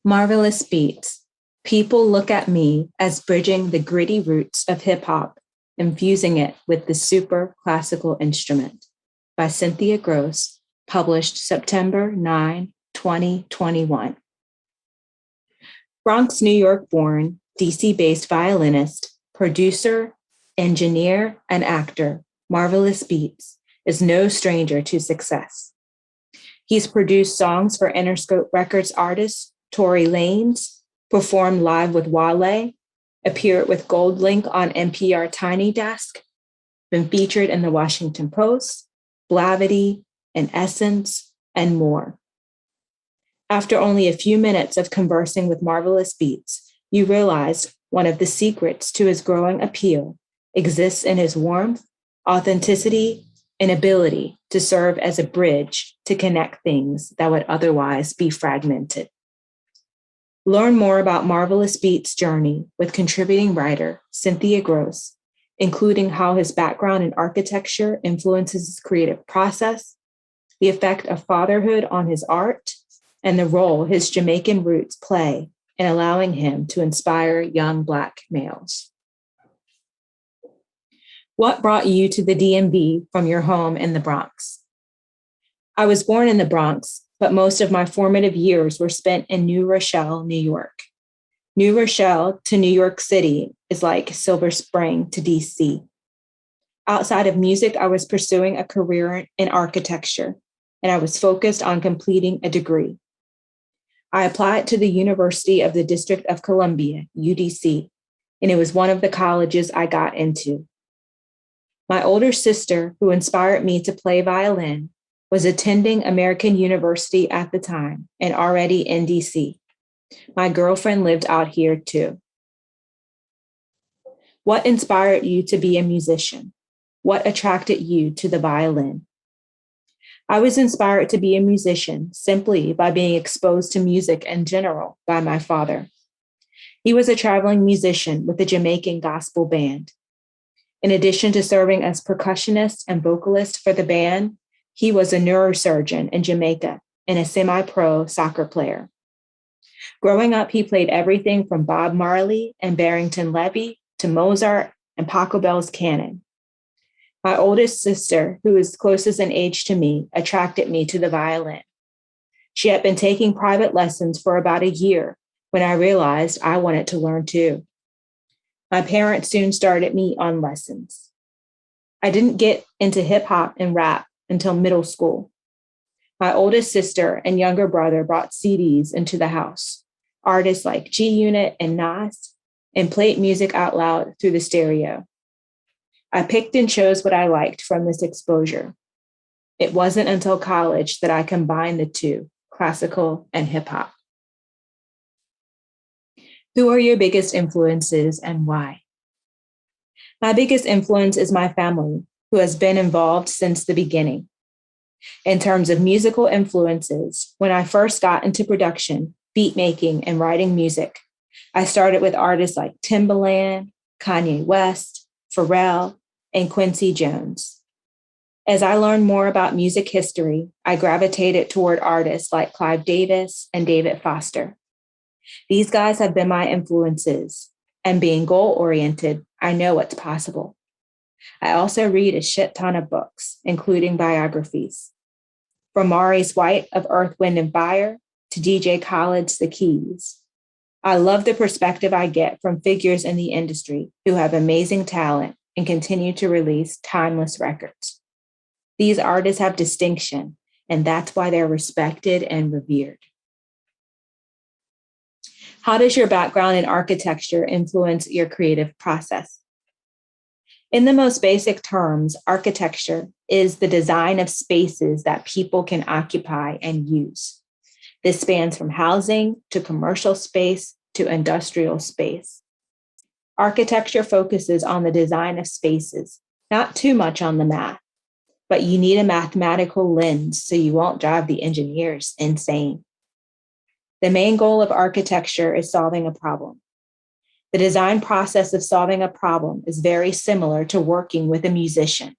Marvillous Beats. People look at me as bridging the gritty roots of hip hop, infusing it with the super classical instrument, by Cynthia Gross, published September 9, 2021. Bronx, New York born, DC-based violinist, producer, engineer, and actor, Marvillous Beats is no stranger to success. He's produced songs for Interscope Records artist Tory Lanez, performed live with Wale, appeared with GoldLink on NPR Tiny Desk, been featured in the Washington Post, Blavity, and Essence, and more. After only a few minutes of conversing with Marvillous Beats, you realize one of the secrets to his growing appeal exists in his warmth, authenticity, and ability to serve as a bridge to connect things that would otherwise be fragmented. Learn more about Marvillous Beats' journey with contributing writer Cynthia Gross, including how his background in architecture influences his creative process, the effect of fatherhood on his art, and the role his Jamaican roots play in allowing him to inspire young Black males. What brought you to the DMV from your home in the Bronx? I was born in the Bronx, but most of my formative years were spent in New Rochelle, New York. New Rochelle to New York City is like Silver Spring to DC. Outside of music, I was pursuing a career in architecture, and I was focused on completing a degree. I applied to the University of the District of Columbia, UDC, and it was one of the colleges I got into. My older sister, who inspired me to play violin, was attending American University at the time and already in DC. My girlfriend lived out here too. What inspired you to be a musician? What attracted you to the violin? I was inspired to be a musician simply by being exposed to music in general by my father. He was a traveling musician with a Jamaican gospel band. In addition to serving as percussionist and vocalist for the band, he was a neurosurgeon in Jamaica and a semi-pro soccer player. Growing up, he played everything from Bob Marley and Barrington Levy to Mozart and Pachelbel's canon. My oldest sister, who is closest in age to me, attracted me to the violin. She had been taking private lessons for about a year when I realized I wanted to learn too. My parents soon started me on lessons. I didn't get into hip hop and rap until middle school. My oldest sister and younger brother brought CDs into the house, artists like G Unit and Nas, and played music out loud through the stereo. I picked and chose what I liked from this exposure. It wasn't until college that I combined the two, classical and hip hop. Who are your biggest influences and why? My biggest influence is my family, who has been involved since the beginning. In terms of musical influences, when I first got into production, beat making, and writing music, I started with artists like Timbaland, Kanye West, Pharrell, and Quincy Jones. As I learned more about music history, I gravitated toward artists like Clive Davis and David Foster. These guys have been my influences, and being goal-oriented, I know what's possible. I also read a shit ton of books, including biographies. From Maurice White of Earth, Wind, and Fire to DJ Khaled's The Keys. I love the perspective I get from figures in the industry who have amazing talent and continue to release timeless records. These artists have distinction, and that's why they're respected and revered. How does your background in architecture influence your creative process? In the most basic terms, architecture is the design of spaces that people can occupy and use. This spans from housing to commercial space to industrial space. Architecture focuses on the design of spaces, not too much on the math, but you need a mathematical lens so you won't drive the engineers insane. The main goal of architecture is solving a problem. The design process of solving a problem is very similar to working with a musician.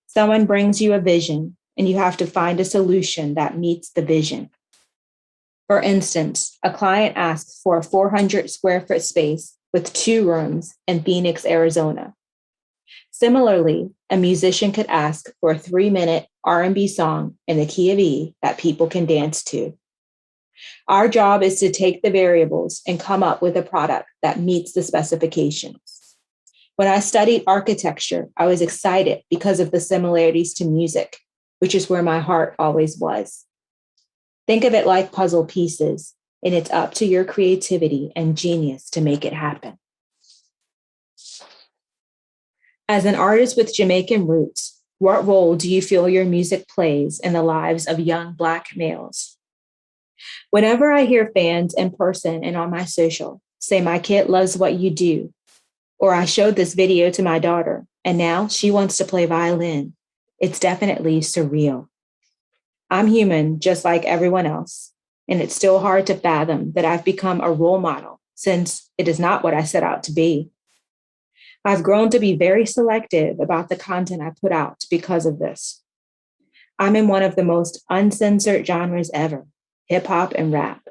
Someone brings you a vision, and you have to find a solution that meets the vision. For instance, a client asks for a 400 square foot space with 2 rooms in Phoenix, Arizona. Similarly, a musician could ask for a 3-minute R&B song in the key of E that people can dance to. Our job is to take the variables and come up with a product that meets the specifications. When I studied architecture, I was excited because of the similarities to music, which is where my heart always was. Think of it like puzzle pieces, and it's up to your creativity and genius to make it happen. As an artist with Jamaican roots, what role do you feel your music plays in the lives of young Black males? Whenever I hear fans in person and on my social say, "My kid loves what you do," or "I showed this video to my daughter and now she wants to play violin," it's definitely surreal. I'm human just like everyone else, and it's still hard to fathom that I've become a role model since it is not what I set out to be. I've grown to be very selective about the content I put out because of this. I'm in one of the most uncensored genres ever, hip hop and rap.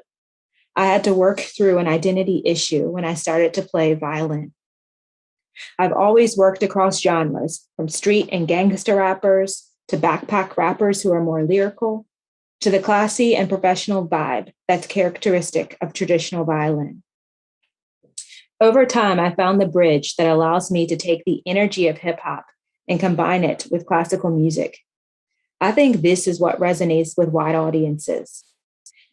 I had to work through an identity issue when I started to play violin. I've always worked across genres, from street and gangster rappers to backpack rappers who are more lyrical, to the classy and professional vibe that's characteristic of traditional violin. Over time, I found the bridge that allows me to take the energy of hip hop and combine it with classical music. I think this is what resonates with wide audiences.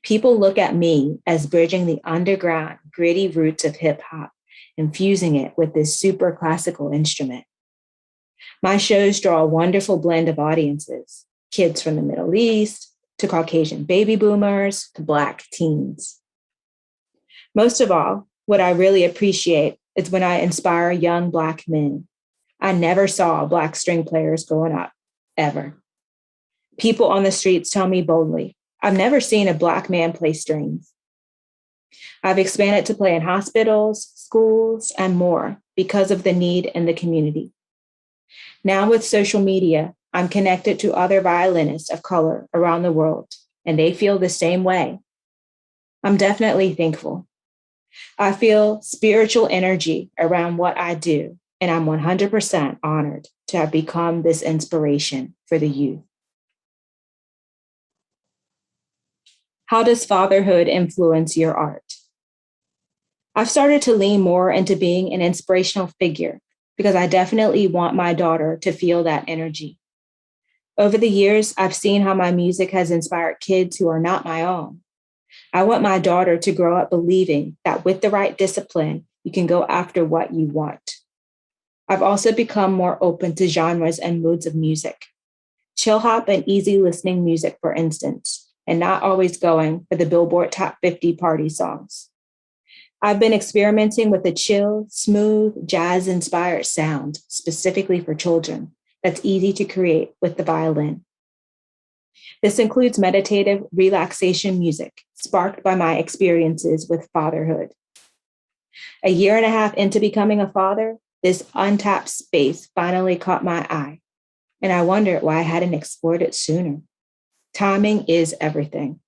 People look at me as bridging the underground, gritty roots of hip hop and fusing it with this super classical instrument. My shows draw a wonderful blend of audiences, kids from the Middle East, to Caucasian baby boomers, to Black teens. Most of all, what I really appreciate is when I inspire young Black men. I never saw Black string players growing up, ever. People on the streets tell me boldly, "I've never seen a Black man play strings." I've expanded to play in hospitals, schools, and more because of the need in the community. Now with social media, I'm connected to other violinists of color around the world, and they feel the same way. I'm definitely thankful. I feel spiritual energy around what I do, and I'm 100% honored to have become this inspiration for the youth. How does fatherhood influence your art? I've started to lean more into being an inspirational figure because I definitely want my daughter to feel that energy. Over the years, I've seen how my music has inspired kids who are not my own. I want my daughter to grow up believing that with the right discipline, you can go after what you want. I've also become more open to genres and moods of music. Chill hop and easy listening music, for instance, and not always going for the Billboard Top 50 party songs. I've been experimenting with a chill, smooth, jazz-inspired sound specifically for children that's easy to create with the violin. This includes meditative relaxation music sparked by my experiences with fatherhood. A year and a half into becoming a father, this untapped space finally caught my eye, and I wondered why I hadn't explored it sooner. Timing is everything.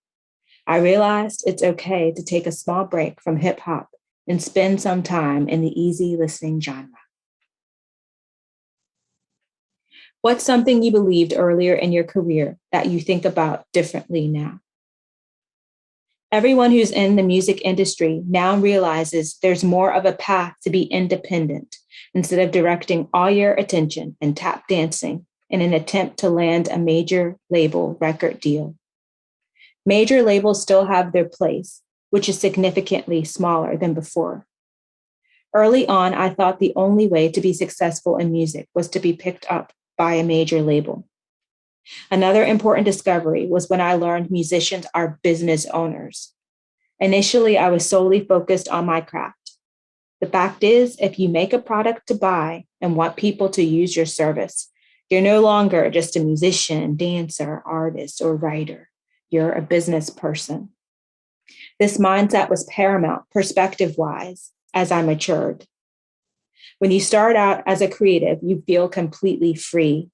I realized it's okay to take a small break from hip hop and spend some time in the easy listening genre. What's something you believed earlier in your career that you think about differently now? Everyone who's in the music industry now realizes there's more of a path to be independent instead of directing all your attention and tap dancing in an attempt to land a major label record deal. Major labels still have their place, which is significantly smaller than before. Early on, I thought the only way to be successful in music was to be picked up by a major label. Another important discovery was when I learned musicians are business owners. Initially, I was solely focused on my craft. The fact is, if you make a product to buy and want people to use your service, you're no longer just a musician, dancer, artist, or writer. You're a business person. This mindset was paramount perspective-wise as I matured. When you start out as a creative, you feel completely free.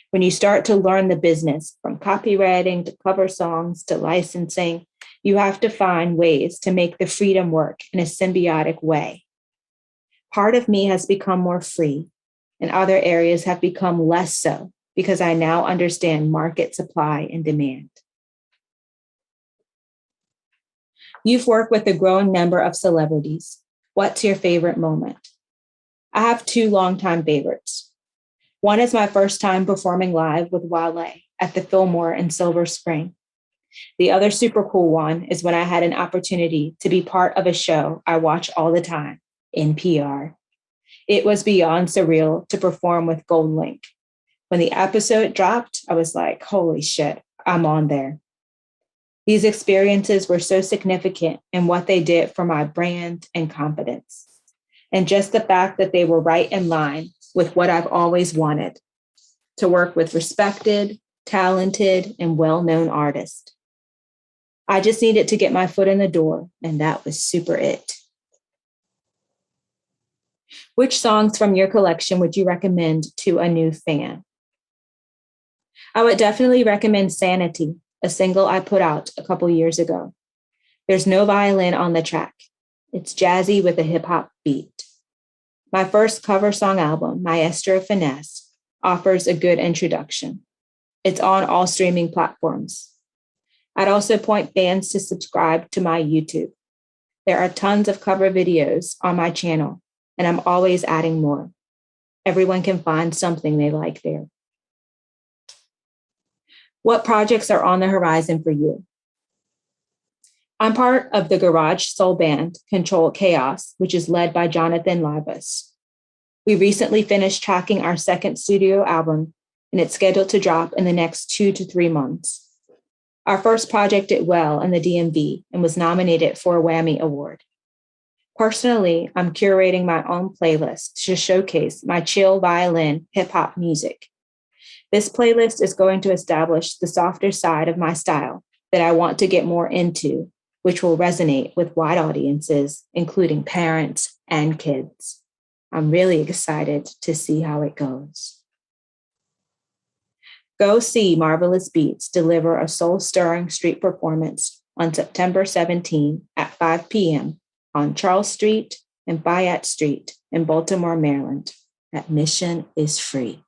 When you start to learn the business, from copywriting to cover songs to licensing, You have to find ways to make the freedom work in a symbiotic way. Part of me has become more free, and other areas have become less so because I now understand market supply and demand. You've worked with a growing number of celebrities. What's your favorite moment? I have two longtime favorites. One is my first time performing live with Wale at the Fillmore in Silver Spring. The other super cool one is when I had an opportunity to be part of a show I watch all the time, NPR. It was beyond surreal to perform with GoldLink. When the episode dropped, I was like, holy shit, I'm on there. These experiences were so significant in what they did for my brand and confidence. And just the fact that they were right in line with what I've always wanted, to work with respected, talented, and well-known artists. I just needed to get my foot in the door, and that was super it. Which songs from your collection would you recommend to a new fan? I would definitely recommend Sanity, a single I put out a couple years ago. There's no violin on the track. It's jazzy with a hip hop beat. My first cover song album, Maestro Finesse, offers a good introduction. It's on all streaming platforms. I'd also point fans to subscribe to my YouTube. There are tons of cover videos on my channel, and I'm always adding more. Everyone can find something they like there. What projects are on the horizon for you? I'm part of the garage soul band Controlled Chaos, which is led by Jonathan Libus. We recently finished tracking our second studio album, and it's scheduled to drop in the next 2 to 3 months. Our first project did well in the DMV and was nominated for a Whammy Award. Personally, I'm curating my own playlist to showcase my chill violin hip-hop music. This playlist is going to establish the softer side of my style that I want to get more into, which will resonate with wide audiences, including parents and kids. I'm really excited to see how it goes. Go see Marvillous Beats deliver a soul-stirring street performance on September 17 at 5 p.m. on Charles Street and Fayette Street in Baltimore, Maryland. Admission is free.